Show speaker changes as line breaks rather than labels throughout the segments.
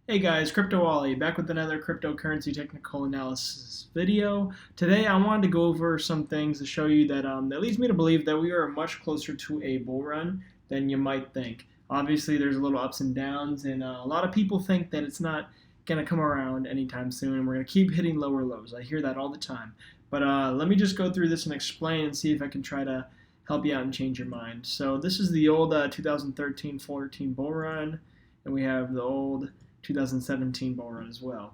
Hey guys, Crypto Ollie back with another cryptocurrency technical analysis video. Today I wanted to go over some things to show you that leads me to believe that we are much closer to a bull run than you might think. Obviously, there's a little ups and downs, and a lot of people think that it's not going to come around anytime soon, and we're going to keep hitting lower lows. I hear that all the time. But let me just go through this and explain and see if I can try to help you out and change your mind. So this is the old 2013-14 bull run, and we have the old 2017 bull run as well.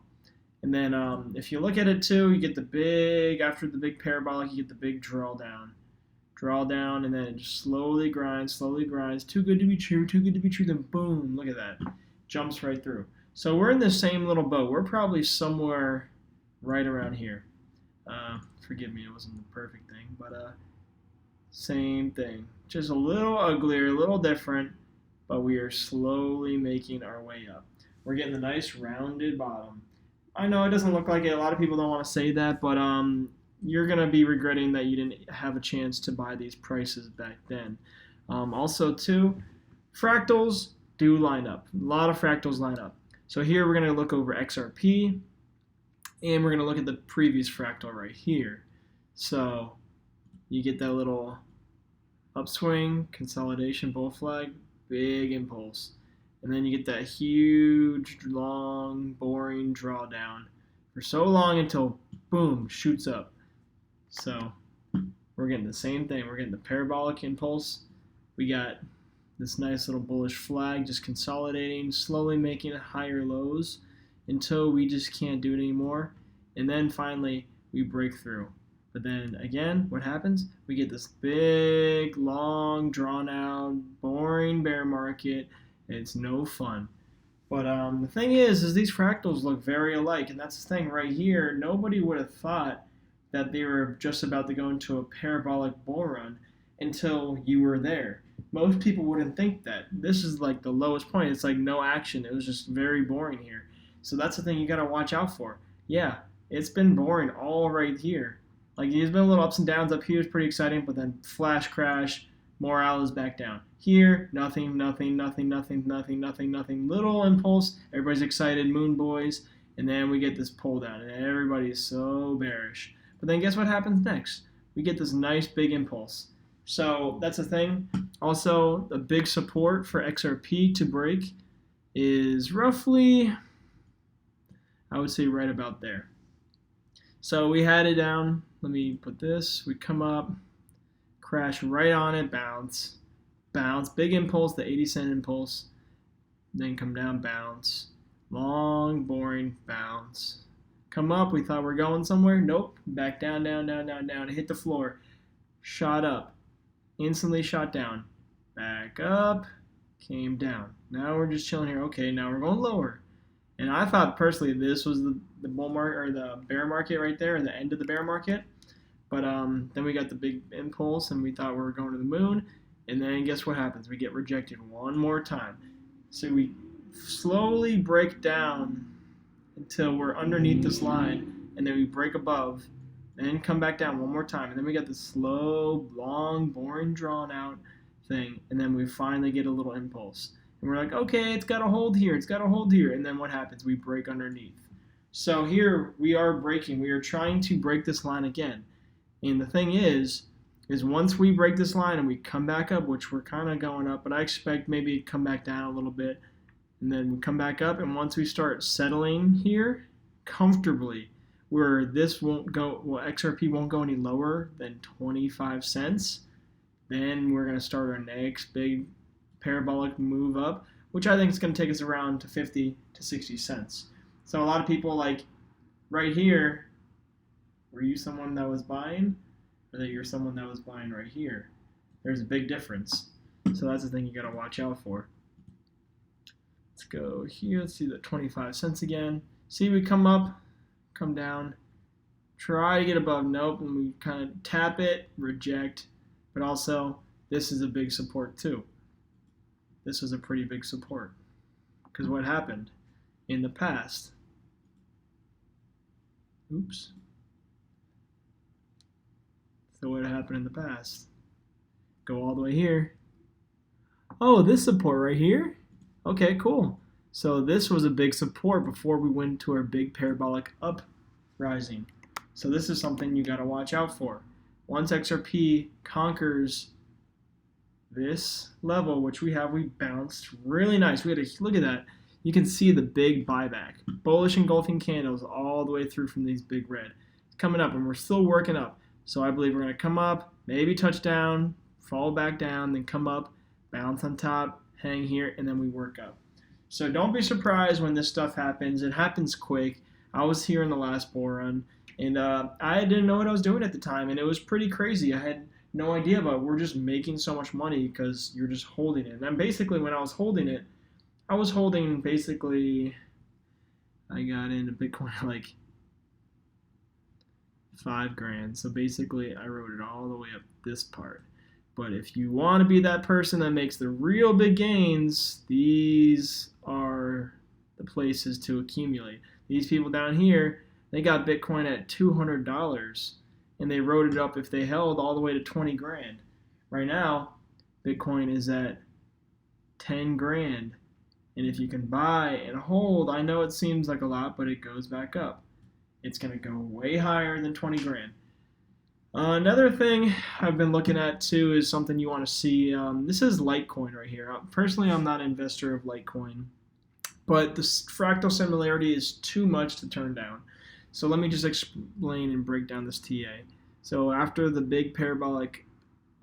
And then if you look at it too, you get the big, after the big parabolic, you get the big drawdown. Drawdown, and then it just slowly grinds, too good to be true, then boom, look at that. Jumps right through. So we're in the same little boat. We're probably somewhere right around here. Forgive me, it wasn't the perfect thing, but same thing. Just a little uglier, a little different, but we are slowly making our way up. We're getting the nice rounded bottom. I know it doesn't look like it. A lot of people don't want to say that, but you're going to be regretting that you didn't have a chance to buy these prices back then. Also, too, fractals do line up. A lot of fractals line up. So here we're going to look over XRP, and we're going to look at the previous fractal right here. So you get that little upswing, consolidation, bull flag, big impulse. And then you get that huge, long, boring drawdown for so long until, boom, shoots up. So we're getting the same thing. We're getting the parabolic impulse. We got this nice little bullish flag just consolidating, slowly making higher lows until we just can't do it anymore. And then finally, we break through. But then again, what happens? We get this big, long, drawn-out, boring bear market. It's no fun. But the thing is these fractals look very alike, and that's the thing right here. Nobody would have thought that they were just about to go into a parabolic bull run until you were there. Most people wouldn't think that. This is like the lowest point. It's like no action. It was just very boring here. So that's the thing you got to watch out for. Yeah, it's been boring all right here. Like, there's been a little ups and downs. Up here is pretty exciting, but then flash crash, morale is back down. Here, nothing. Little impulse. Everybody's excited, moon boys. And then we get this pull down, and everybody's so bearish. But then guess what happens next? We get this nice big impulse. So that's the thing. Also, the big support for XRP to break is roughly, I would say, right about there. So we had it down. Let me put this. We come up, crash right on it, bounce, big impulse, the 80-cent impulse, then come down, bounce, long, boring, bounce. Come up, we thought we're going somewhere. Nope, back down, it hit the floor, shot up, instantly shot down, back up, came down. Now we're just chilling here. Okay, now we're going lower. And I thought personally this was the bull market or the bear market right there, or the end of the bear market. But then we got the big impulse, and we thought we were going to the moon. And then guess what happens? We get rejected one more time. So we slowly break down until we're underneath this line, and then we break above, and then come back down one more time. And then we got this slow, long, boring, drawn-out thing, and then we finally get a little impulse. And we're like, okay, it's got to hold here. And then what happens? We break underneath. So here we are breaking. We are trying to break this line again. And the thing is once we break this line and we come back up, which we're kind of going up, but I expect maybe it come back down a little bit, and then we come back up, and once we start settling here comfortably, where this won't go, well, XRP won't go any lower than 25 cents, then we're going to start our next big parabolic move up, which I think is going to take us around to 50 to 60 cents. So a lot of people, like right here, were you someone that was buying, or that you're someone that was buying right here? There's a big difference. So that's the thing you got to watch out for. Let's go here. Let's see the 25 cents again. See, we come up, come down, try to get above. Nope, and we kind of tap it, reject. But also, this is a big support too. This was a pretty big support. Because what happened in the past? Oops. So what happened in the past? Go all the way here. Oh, this support right here? Okay, cool. So this was a big support before we went to our big parabolic up rising. So this is something you got to watch out for. Once XRP conquers this level, which we bounced really nice. We had a look at that. You can see the big buyback, bullish engulfing candles all the way through from these big red. It's coming up, and we're still working up. So I believe we're going to come up, maybe touch down, fall back down, then come up, bounce on top, hang here, and then we work up. So don't be surprised when this stuff happens. It happens quick. I was here in the last bull run, and I didn't know what I was doing at the time, and it was pretty crazy. I had no idea, but we're just making so much money because you're just holding it. And then basically when I was holding it, I was holding basically, I got into Bitcoin like $5,000. So basically I wrote it all the way up this part. But if you want to be that person that makes the real big gains, these are the places to accumulate. These people down here, they got Bitcoin at $200, and they wrote it up if they held all the way to 20 grand. Right now, Bitcoin is at 10 grand. And if you can buy and hold, I know it seems like a lot, but it goes back up. It's going to go way higher than 20 grand. Another thing I've been looking at too is something you want to see. This is Litecoin right here. Personally, I'm not an investor of Litecoin, but the fractal similarity is too much to turn down. So let me just explain and break down this TA. So after the big parabolic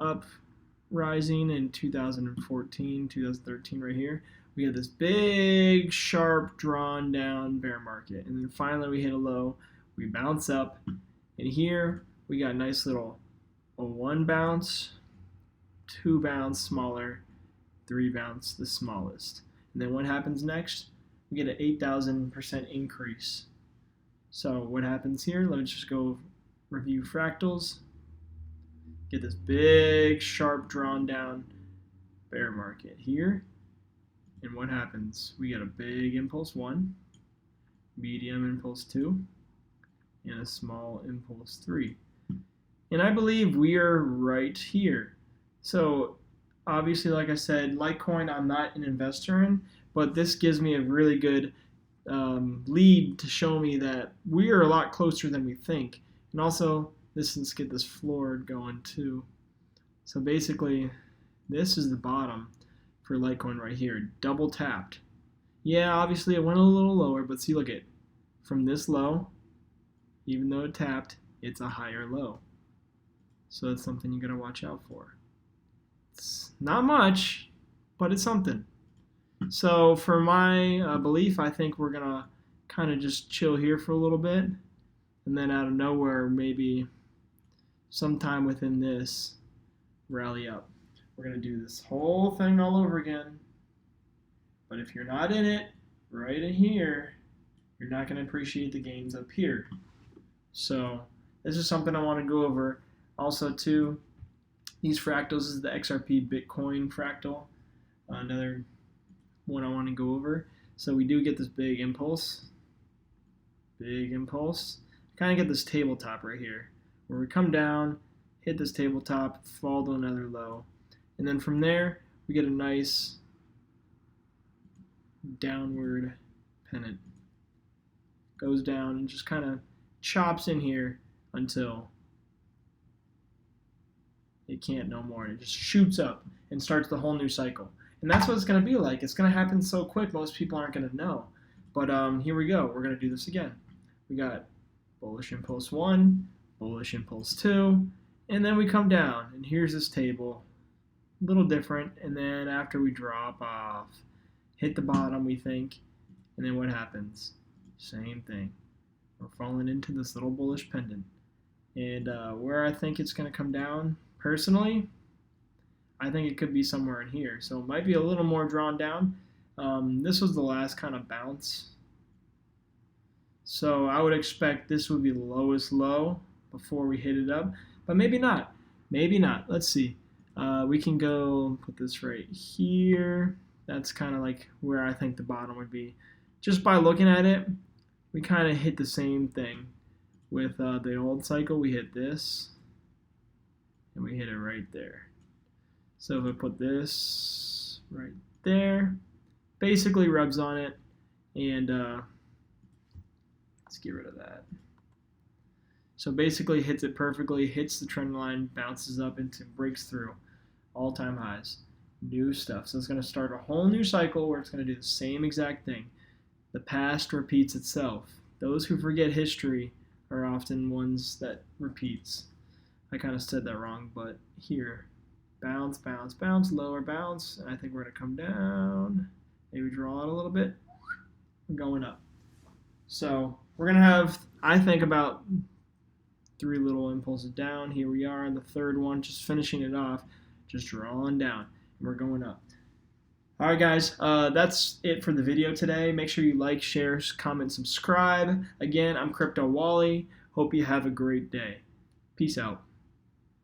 uprising in 2014, 2013 right here, we had this big, sharp, drawn down bear market. And then finally we hit a low, we bounce up, and here we got a nice little 1 bounce, 2 bounce, smaller, 3 bounce, the smallest. And then what happens next? We get an 8,000% increase. So what happens here? Let's just go review fractals. Get this big, sharp, drawn down bear market here. And what happens? We get a big impulse 1, medium impulse 2, and a small impulse 3. And I believe we are right here. So obviously, like I said, Litecoin I'm not an investor in, but this gives me a really good lead to show me that we are a lot closer than we think. And also, let's get this floor going too. So basically, this is the bottom for Litecoin right here, double tapped. Yeah, obviously it went a little lower, but see, look at from this low, even though it tapped, it's a higher low. So that's something you gotta watch out for. It's not much, but it's something. So for my belief, I think we're gonna kind of just chill here for a little bit, and then out of nowhere, maybe sometime within this, rally up. We're gonna do this whole thing all over again. But if you're not in it, right in here, you're not gonna appreciate the gains up here. So this is something I want to go over. Also, too, these fractals is the XRP Bitcoin fractal. Another one I want to go over. So we do get this big impulse. Big impulse. Kind of get this tabletop right here, where we come down, hit this tabletop, fall to another low. And then from there, we get a nice downward pennant. Goes down and just kind of chops in here until it can't no more. It just shoots up and starts the whole new cycle. And that's what it's going to be like. It's going to happen so quick, most people aren't going to know. But here we go. We're going to do this again. We got bullish impulse 1, bullish impulse 2, and then we come down. And here's this table. A little different. And then after we drop off, hit the bottom, we think. And then what happens? Same thing. We're falling into this little bullish pendant. And where I think it's going to come down, personally, I think it could be somewhere in here. So it might be a little more drawn down. This was the last kind of bounce. So I would expect this would be the lowest low before we hit it up. But maybe not. Maybe not. Let's see. We can go put this right here. That's kind of like where I think the bottom would be. Just by looking at it, we kind of hit the same thing. With the old cycle, we hit this, and we hit it right there. So if I put this right there, basically rubs on it, and let's get rid of that. So basically hits it perfectly, hits the trend line, bounces up into, breaks through all-time highs. New stuff. So it's going to start a whole new cycle where it's going to do the same exact thing. The past repeats itself. Those who forget history are often ones that repeats. I kind of said that wrong, but here, bounce, bounce, bounce, lower bounce, and I think we're going to come down, maybe draw out a little bit, going up. So we're going to have, I think, about 3 little impulses down. Here we are on the third one, just finishing it off, just drawing down, and we're going up. All right, guys, that's it for the video today. Make sure you like, share, comment, subscribe. Again, I'm Crypto Wally. Hope you have a great day. Peace out.